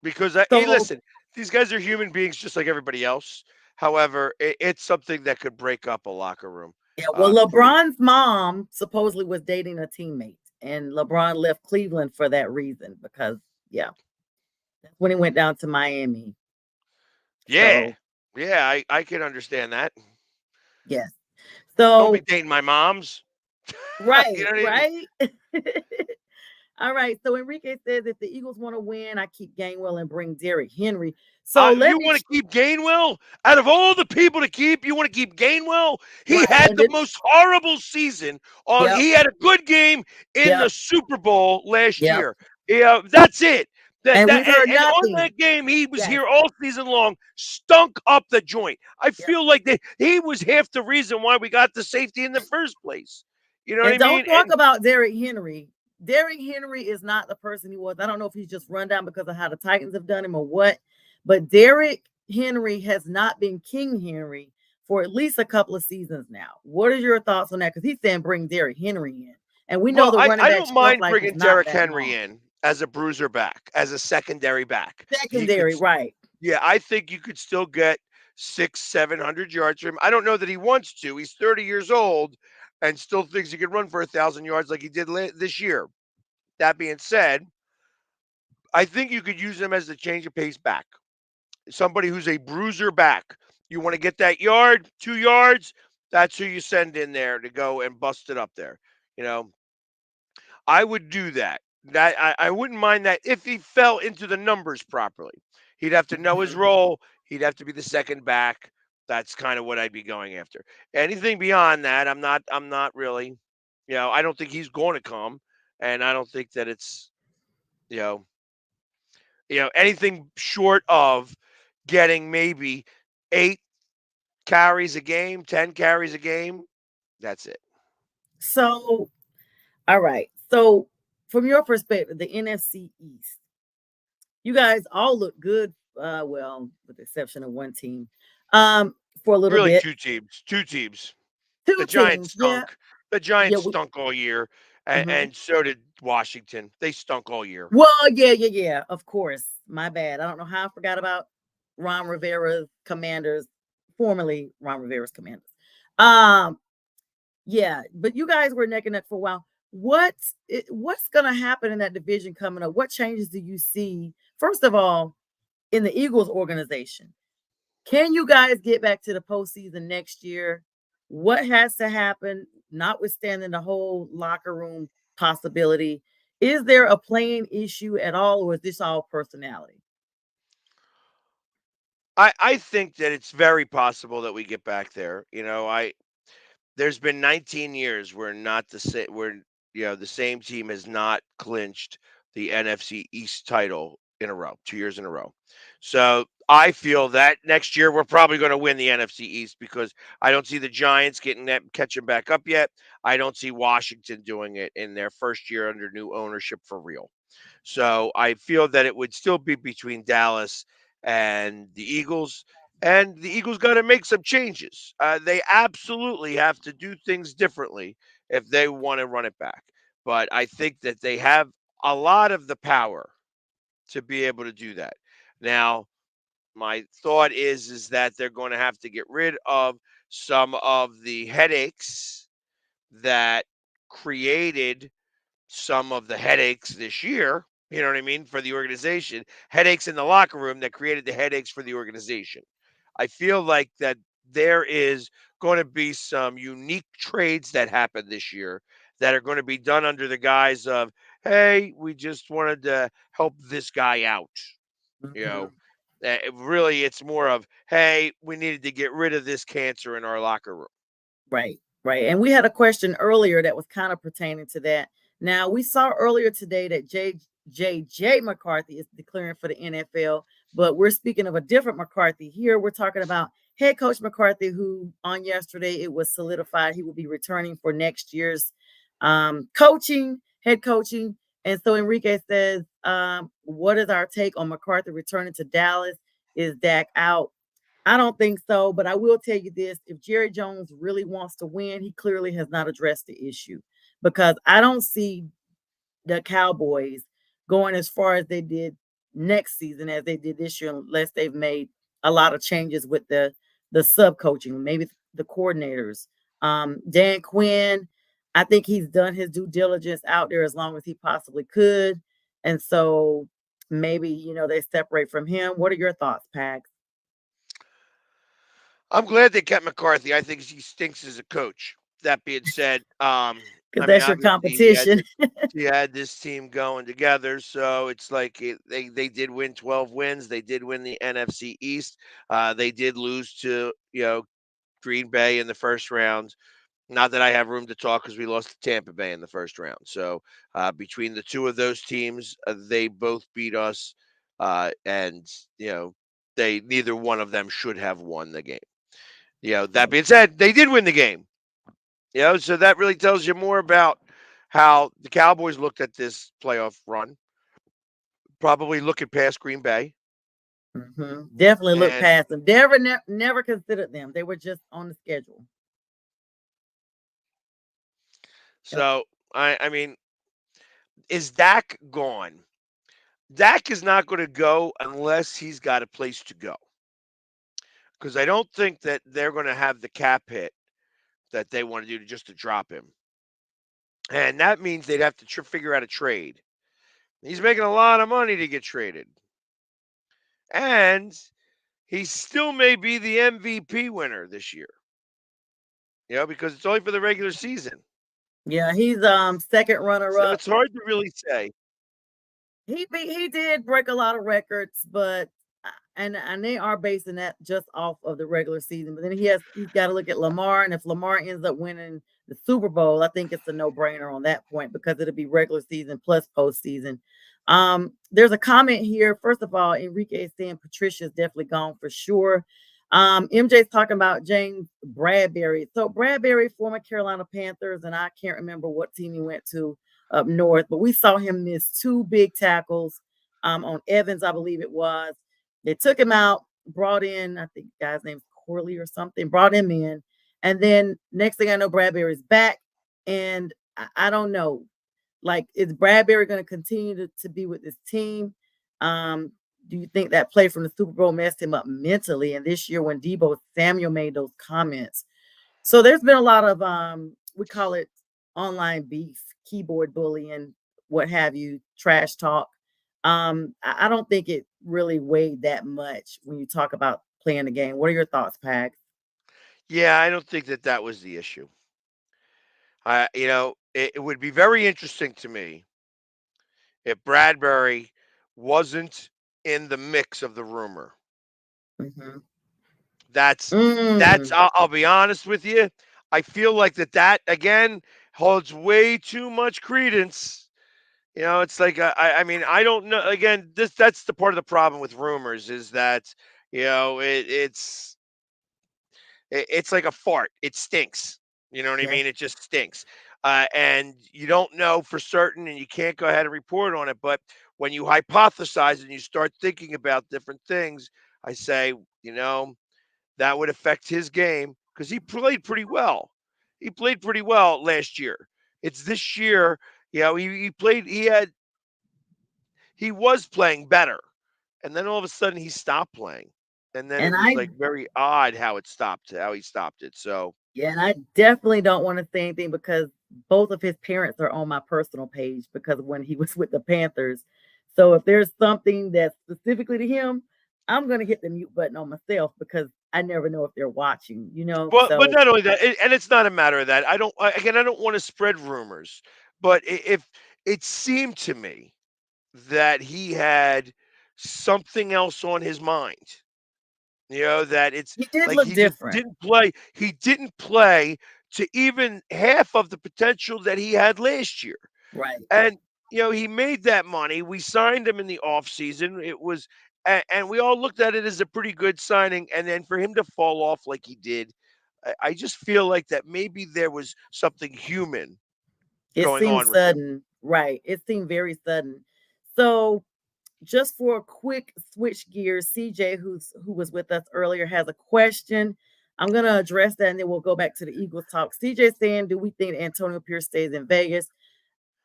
because hey, So, listen, these guys are human beings just like everybody else. However, it's something that could break up a locker room. yeah, well, Pretty. LeBron's mom supposedly was dating a teammate, and LeBron left Cleveland for that reason because, yeah, that's when he went down to Miami. Yeah, So, yeah, I can understand that. yes. Don't be So, dating my mom's. You right, know what I mean? right. All right. So Enrique says if the Eagles want to win, I keep Gainwell and bring Derrick Henry. So let You me want to keep Gainwell out of all the people to keep? You want to keep Gainwell? He right. had And the then, most horrible season. yep, He had a good game in the yep, Super Bowl last yep. year. Yeah, that's it. That And that we've heard and on nothing. that game, he was Yes, here all season long, stunk up the joint. I yep. feel like he was half the reason why we got the safety in the first place. You know what And I don't mean? talk And about Derrick Henry. Derrick Henry is not the person he was. I don't know if he's just run down because of how the Titans have done him or what, but Derrick Henry has not been King Henry for at least a couple of seasons now. What are your thoughts on that? Because he's saying bring Derrick Henry in. And we know well, the running I back don't shelf mind life is bringing not Derrick that Henry long. in as a bruiser back, as a secondary back. He could. Secondary, right. Yeah, I think you could still get 600-700 yards from him. I don't know that he wants to. He's 30 years old and still thinks he could run for 1,000 yards like he did this year. That being said, I think you could use him as the change of pace back. Somebody who's a bruiser back. You want to get that yard, 2 yards. That's who you send in there to go and bust it up there. You know, I would do that. I wouldn't mind that if he fell into the numbers properly. He'd have to know his Mhm. role. He'd have to be the second back. That's kind of what I'd be going after. Anything beyond that, I'm not really, I don't think he's going to come, and I don't think that it's, you know, anything short of getting maybe 8 carries a game, 10 carries a game. That's it. So, all right. So, from your perspective, the NFC East, you guys all look good. Well, with the exception of one team, for a little Really, bit. 2 teams. 2 teams. The Two Giants teams, yeah, stunk. The yeah. Giants stunk all year, Mhm. and so did Washington. They stunk all year. Well, yeah. Of course, my bad. I don't know how I forgot about Ron Rivera's Commanders, formerly Ron Rivera's Commanders. Um, yeah, but you guys were neck and neck for a while. What's going to happen in that division coming up? What changes do you see? First of all, in the Eagles organization, can you guys get back to the postseason next year? What has to happen, notwithstanding the whole locker room possibility? Is there a playing issue at all, or is this all personality? I think that it's very possible that we get back there. There's been 19 years where not the same where the same team has not clinched the NFC East title in a row, 2 years in a row. So I feel that next year we're probably going to win the NFC East because I don't see the Giants catching back up yet. I don't see Washington doing it in their first year under new ownership for real. So I feel that it would still be between Dallas and the Eagles. And the Eagles got to make some changes. They absolutely have to do things differently if they want to run it back. But I think that they have a lot of the power to be able to do that. Now, my thought is that they're going to have to get rid of some of the headaches that created some of the headaches this year. You know what I mean? For the organization, headaches in the locker room that created the headaches for the organization. I feel like that there is going to be some unique trades that happen this year that are going to be done under the guise of, hey, we just wanted to help this guy out. You know, Mhm. really, it's more of, hey, we needed to get rid of this cancer in our locker room. Right. And we had a question earlier that was kind of pertaining to that. Now, we saw earlier today that J.J. McCarthy is declaring for the NFL, but we're speaking of a different McCarthy here. We're talking about head coach McCarthy, who on yesterday it was solidified he will be returning for next year's head coaching. And so Enrique says, what is our take on McCarthy returning to Dallas? Is Dak out? I don't think so, but I will tell you this. If Jerry Jones really wants to win, he clearly has not addressed the issue because I don't see the Cowboys going as far as they did next season as they did this year, unless they've made a lot of changes with the sub coaching, maybe the coordinators. Dan Quinn, I think he's done his due diligence out there as long as he possibly could. And so maybe, they separate from him. What are your thoughts, Pax? I'm glad they kept McCarthy. I think he stinks as a coach. That being said, Because I mean, that's your obviously competition. he had this team going together, so it's like they did win 12 wins. They did win the NFC East. They did lose to Green Bay in the first round. Not that I have room to talk because we lost to Tampa Bay in the first round. So between the two of those teams, they both beat us, and they neither one of them should have won the game. That being said, they did win the game. So that really tells you more about how the Cowboys looked at this playoff run. Probably looking past Green Bay, Definitely look and past them. Never considered them. They were just on the schedule. Yep. so I mean, is Dak gone? Dak is not going to go unless he's got a place to go. Because I don't think that they're going to have the cap hit that they want to do just to drop him, and that means they'd have to figure out a trade. He's making a lot of money to get traded, and he still may be the MVP winner this year. Because it's only for the regular season. Yeah, he's second runner So up. it's hard to really say. He did break a lot of records, but And they are basing that just off of the regular season. But then he's got to look at Lamar, and if Lamar ends up winning the Super Bowl, I think it's a no-brainer on that point because it'll be regular season plus postseason. There's a comment here. First of all, Enrique is saying Patricia's definitely gone for sure. MJ's talking about James Bradbury. So Bradbury, former Carolina Panthers, and I can't remember what team he went to up north, but we saw him miss 2 big tackles on Evans, I believe it was. They took him out, brought in, I think the guy's name's Corley or something, brought him in. And then next thing I know, Bradbury's back. And I don't know, like, is Bradbury going to continue to be with this team? Do you think that play from the Super Bowl messed him up mentally? And this year when Deebo Samuel made those comments. So there's been a lot of, we call it online beef, keyboard bullying, what have you, trash talk. I don't think it really weighed that much when you talk about playing the game. What are your thoughts, Pag? Yeah, I don't think that that was the issue. It would be very interesting to me if Bradbury wasn't in the mix of the rumor. Mm-hmm. That's I'll be honest with you. I feel like that again holds way too much credence. It's like I mean, I don't know. Again, that's the part of the problem with rumors is that it's like a fart. It stinks. You know what I Yes. mean? It just stinks. And you don't know for certain, and you can't go ahead and report on it. But when you hypothesize and you start thinking about different things, I say, that would affect his game because he played pretty well. He played pretty well last year. It's this year, he played. He was playing better, and then all of a sudden he stopped playing, and then it And was I like very odd how he stopped it. So Yeah, and I definitely don't want to say anything because both of his parents are on my personal page because of when he was with the Panthers. So if there's something that's specifically to him, I'm gonna hit the mute button on myself because I never know if they're watching, But So not only that, and it's not a matter of that. I don't want to spread rumors, but if it seemed to me that he had something else on his mind. That it's he did like look he just different. didn't play. He didn't play to even half of the potential that he had last year. Right. And he made that money. We signed him in the offseason. It was and we all looked at it as a pretty good signing. And then for him to fall off like he did, I just feel like that maybe there was something human It going seemed on with him. sudden. Right. It seemed very sudden. So just for a quick switch gears, CJ, who was with us earlier, has a question. I'm gonna address that and then we'll go back to the Eagles talk. CJ saying, do we think Antonio Pierce stays in Vegas?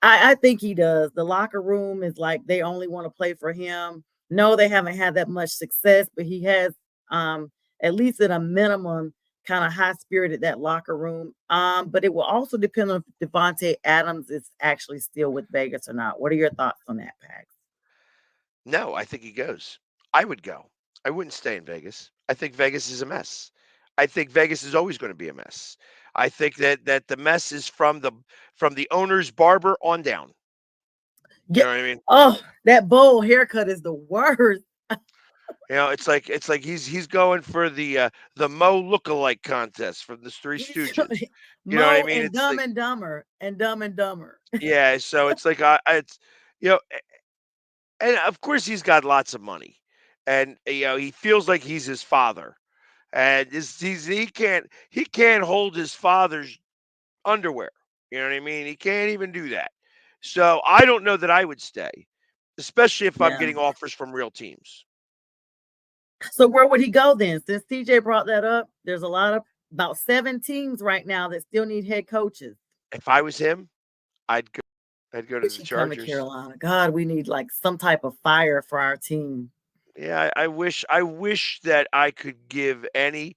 I think he does. The locker room is like they only want to play for him. No, they haven't had that much success, but he has at least at a minimum kind of high spirited that locker room. But it will also depend on if Devontae Adams is actually still with Vegas or not. What are your thoughts on that, Pax? No, I think he goes. I would go. I wouldn't stay in Vegas. I think Vegas is a mess. I think Vegas is always going to be a mess. I think that the mess is from the owner's barber on down. You Yeah. know what I mean? Oh, that bowl haircut is the worst. It's like he's going for the Mo lookalike contest from the Three Stooges. You know what I Mo mean? and It's Dumb like and Dumber and Dumb and Dumber. yeah. So it's like it's you know, and of course he's got lots of money, and he feels like he's his father, and he can't hold his father's underwear. You know what I mean? He can't even do that. So I don't know that I would stay, especially if I'm Yeah. getting offers from real teams. So where would he go then? Since TJ brought that up, there's about 7 teams right now that still need head coaches. If I was him, I'd go. I'd go to Wish the he come to Chargers. Carolina. God, we need like some type of fire for our team. Yeah, I wish that I could give any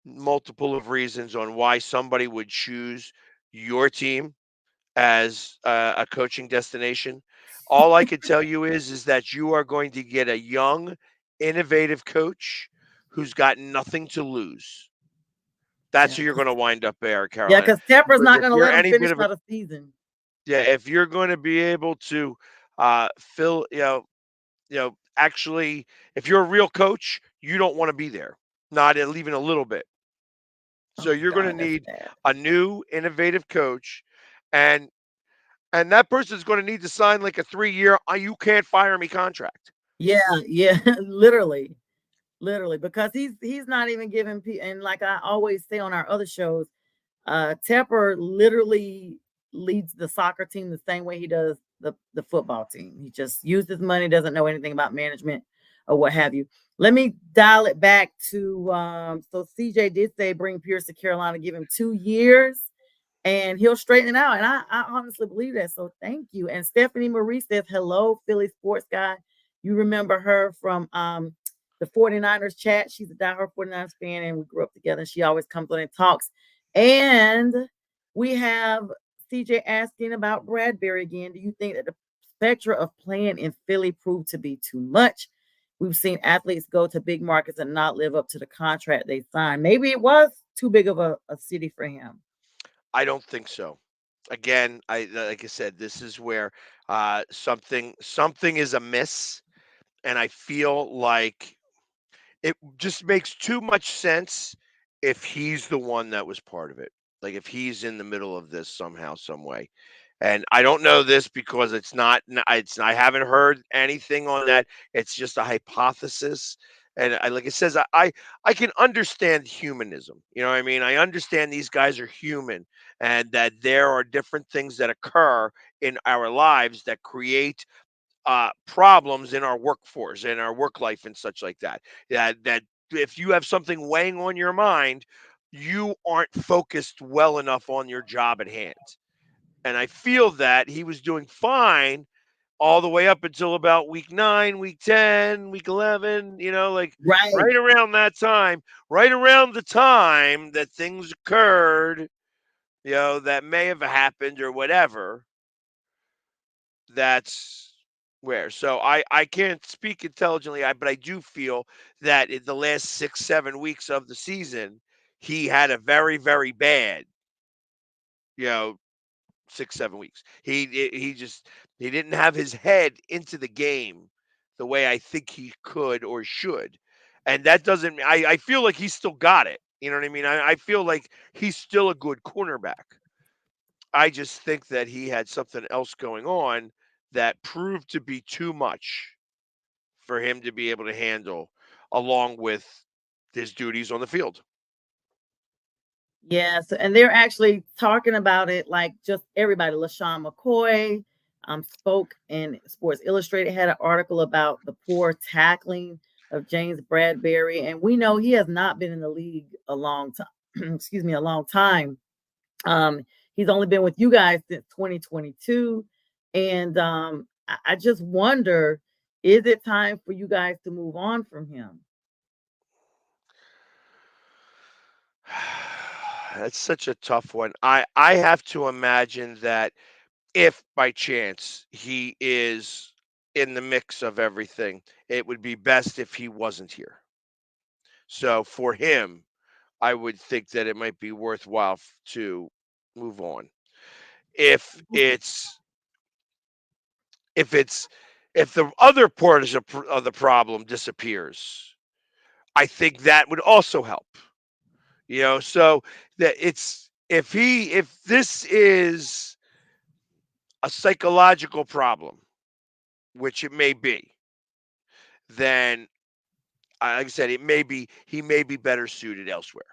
multiple of reasons on why somebody would choose your team as a coaching destination. All I could tell you is that you are going to get a young, innovative coach who's got nothing to lose. That's Yeah, who you're going to wind up there, yeah, Carolina. because Tepper's Because not if going to you're let him any finish bit of a out a season. yeah, if you're going to be able to fill, actually, if you're a real coach, you don't want to be there, not even a little bit. So Oh you're going to God, that's need bad. a new, innovative coach, and that person's going to need to sign like a 3-year, you can't fire me contract. Yeah, yeah, literally, literally, because he's not even giving and like I always say on our other shows, Tepper literally leads the soccer team the same way he does the football team. He just uses money, doesn't know anything about management or what have you. Let me dial it back to so CJ did say bring Pierce to Carolina, give him 2 years and he'll straighten it out. And I honestly believe that. So thank you. And Stephanie Marie says, hello, Philly sports guy. You remember her from the 49ers chat. She's a diehard 49ers fan, and we grew up together. She always comes on and talks. And we have CJ asking about Bradbury again. Do you think that the spectra of playing in Philly proved to be too much? We've seen athletes go to big markets and not live up to the contract they signed. Maybe it was too big of a city for him. I don't think so. Again, like I said, this is where something is amiss, and I feel like it just makes too much sense if he's the one that was part of it. Like if he's in the middle of this somehow, some way. And I don't know this because I haven't heard anything on that. It's just a hypothesis. And like it says, I can understand humanism. You know what I mean? I understand these guys are human and that there are different things that occur in our lives that create problems in our workforce and our work life and such like that. That if you have something weighing on your mind, you aren't focused well enough on your job at hand. And I feel that he was doing fine all the way up until about week 9, week 10, week 11, like Right. right around that time, right around the time that things occurred, that may have happened or whatever. That's where. So I can't speak intelligently, but I do feel that in the last 6, 7 weeks of the season, he had a very, very bad, you know, 6, 7 weeks. He didn't have his head into the game the way I think he could or should. And that doesn't I feel like he's still got it. You know what I mean? I feel like he's still a good cornerback. I just think that he had something else going on that proved to be too much for him to be able to handle along with his duties on the field. Yes, and they're actually talking about it like just everybody. LaShawn McCoy spoke, and Sports Illustrated had an article about the poor tackling of James Bradbury, and we know he has not been in the league a long time. Excuse me, a long time. Um, he's only been with you guys since 2022, and I just wonder, is it time for you guys to move on from him? That's such a tough one. I have to imagine that if by chance he is in the mix of everything, it would be best if he wasn't here. So for him, I would think that it might be worthwhile to move on. If it's if it's if the other part of the problem disappears, I think that would also help. So that it's if this is a psychological problem, which it may be, then like I said, he may be better suited elsewhere.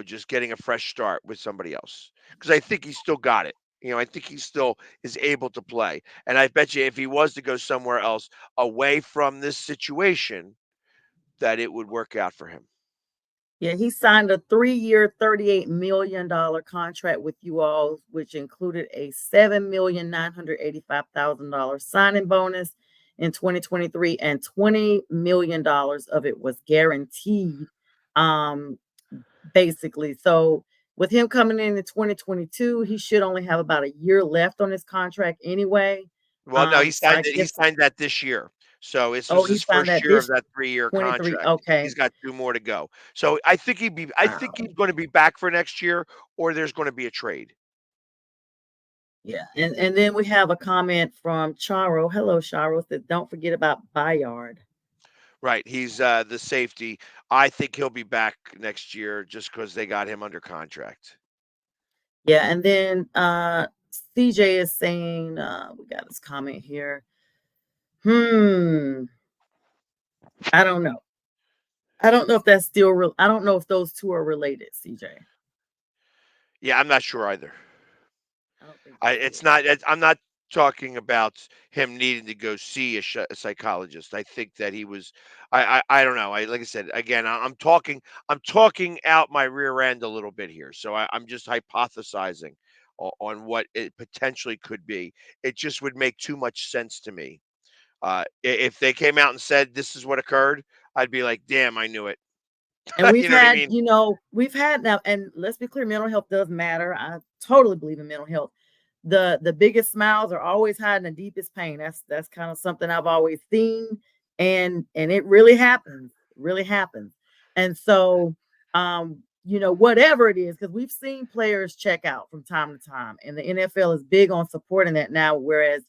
Just getting a fresh start with somebody else because I think he's still got it. I think he still is able to play, and I bet you if he was to go somewhere else away from this situation, that it would work out for him. Yeah, he signed a 3-year, $38 million contract with you all, which included a $7,985,000 signing bonus in 2023, and $20 million of it was guaranteed, um, basically. So with him coming in 2022, he should only have about a year left on his contract anyway. Well, no, So I he guess, signed that this year. So this oh, was he his signed first that year of this that 3-year 23. contract. Okay. He's got 2 more to go. So I think Wow. he's going to be back for next year, or there's going to be a trade. Yeah, and then we have a comment from Charo. Hello, Charo. Said, don't forget about Bayard. Right. He's the safety. I think he'll be back next year just because they got him under contract. Yeah, and then CJ is saying, we got this comment here. I don't know. I don't know if that's still real. I don't know if those two are related, CJ. Yeah, I'm not sure either. I don't think that's It's still not. I'm not talking about him needing to go see a psychologist. I think that he was. I don't know. Like I said again. I'm talking. I'm talking out my rear end a little bit here. So I'm just hypothesizing on what it potentially could be. It just would make too much sense to me. If they came out and said this is what occurred, I'd be like, damn, I knew it. And we've You know what I had, mean? we've had now, and let's be clear, mental health does matter. I totally believe in mental health. The biggest smiles are always hiding the deepest pain. That's kind of something I've always seen, and it really happens, really happens. And so, whatever it is, because we've seen players check out from time to time, and the NFL is big on supporting that now. Whereas,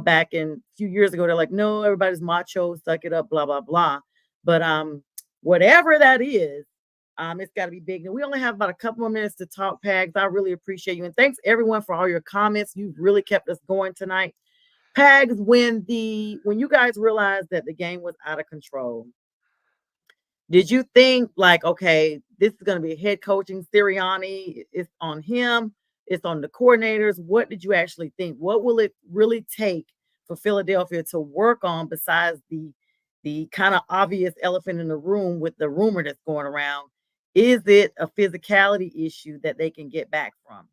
back in a few years ago, they're like, no, everybody's macho, suck it up, blah blah blah. But whatever that is, it's got to be big. And we only have about a couple more minutes to talk, Pags. I really appreciate you. And thanks everyone for all your comments. You've really kept us going tonight. Pags, when you guys realized that the game was out of control, did you think like, okay, this is going to be head coaching Sirianni? It's on him. It's on the coordinators. What did you actually think? What will it really take for Philadelphia to work on besides the kind of obvious elephant in the room with the rumor that's going around? Is it a physicality issue that they can get back from?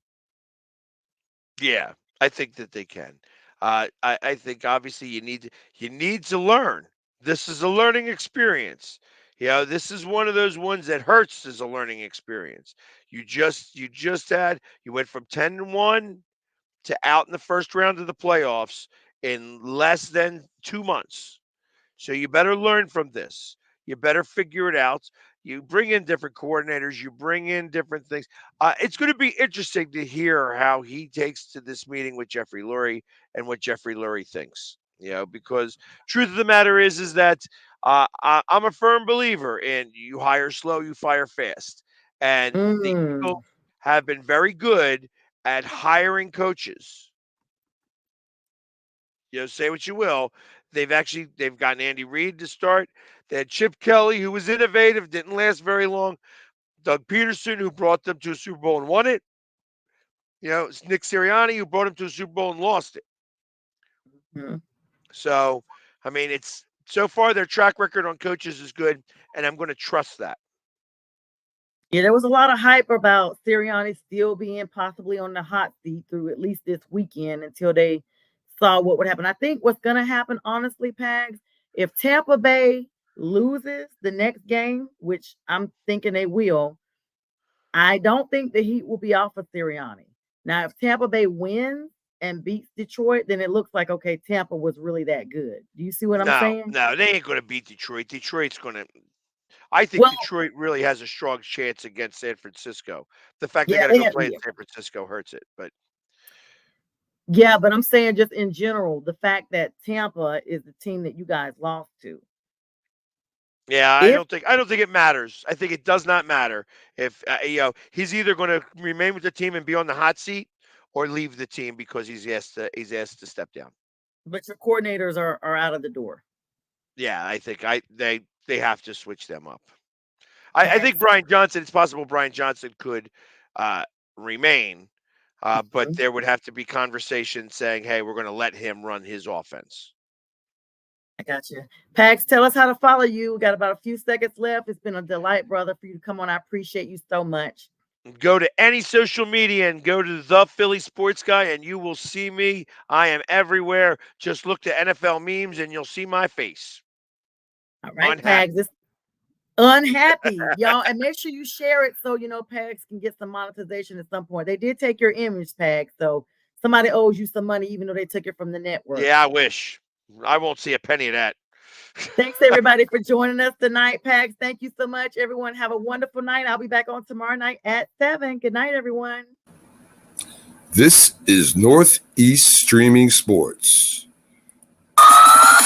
Yeah, I think that they can. I think obviously you need to learn. This is a learning experience. This is one of those ones that hurts as a learning experience. You went from 10-1 to out in the first round of the playoffs in less than 2 months. So you better learn from this. You better figure it out. You bring in different coordinators. You bring in different things. It's going to be interesting to hear how he takes to this meeting with Jeffrey Lurie and what Jeffrey Lurie thinks. Because truth of the matter is that I'm a firm believer in you hire slow, you fire fast, and the Eagles Mm, have been very good at hiring coaches. Say what you will. They've gotten Andy Reid to start. They had Chip Kelly, who was innovative, didn't last very long. Doug Peterson, who brought them to a Super Bowl and won it. It's Nick Sirianni, who brought him to a Super Bowl and lost it. mm. So, I mean, it's so far their track record on coaches is good, and I'm going to trust that. Yeah, there was a lot of hype about Sirianni still being possibly on the hot seat through at least this weekend until they saw what would happen. I think what's going to happen, honestly, Pags, if Tampa Bay loses the next game, which I'm thinking they will, I don't think the Heat will be off of Sirianni. Now, if Tampa Bay wins and beats Detroit, then it looks like, okay, Tampa was really that good. Do you see what I'm No, saying? no, they ain't going to beat Detroit. Detroit's going to. I think Well, Detroit really has a strong chance against San Francisco. The fact they yeah, got to go play in San Francisco hurts it, but yeah, but I'm saying just in general, the fact that Tampa is the team that you guys lost to. yeah, I If don't think I don't think it matters. I think it does not matter if he's either going to remain with the team and be on the hot seat or leave the team because he's asked to step down. but your coordinators are out of the door. Yeah, I think they have to switch them up. I think Pags. Brian Johnson. It's possible Brian Johnson could uh, remain, but Mhm. there would have to be conversation saying, "Hey, we're going to let him run his offense." I got you. Pags, tell us how to follow you. We got about a few seconds left. It's been a delight, brother, for you to come on. I appreciate you so much. Go to any social media and go to the Philly Sports Guy, and you will see me. I am everywhere. Just look to NFL memes, and you'll see my face. All right, Pags. Unhappy. It's unhappy, y'all, and make sure you share it so Pags can get some monetization at some point. They did take your image, Pags, so somebody owes you some money, even though they took it from the network. Yeah, I wish. I won't see a penny of that. Thanks everybody for joining us tonight, Pags. Thank you so much, everyone. Have a wonderful night. I'll be back on tomorrow night at 7. Good night, everyone. This is Northeast Streaming Sports.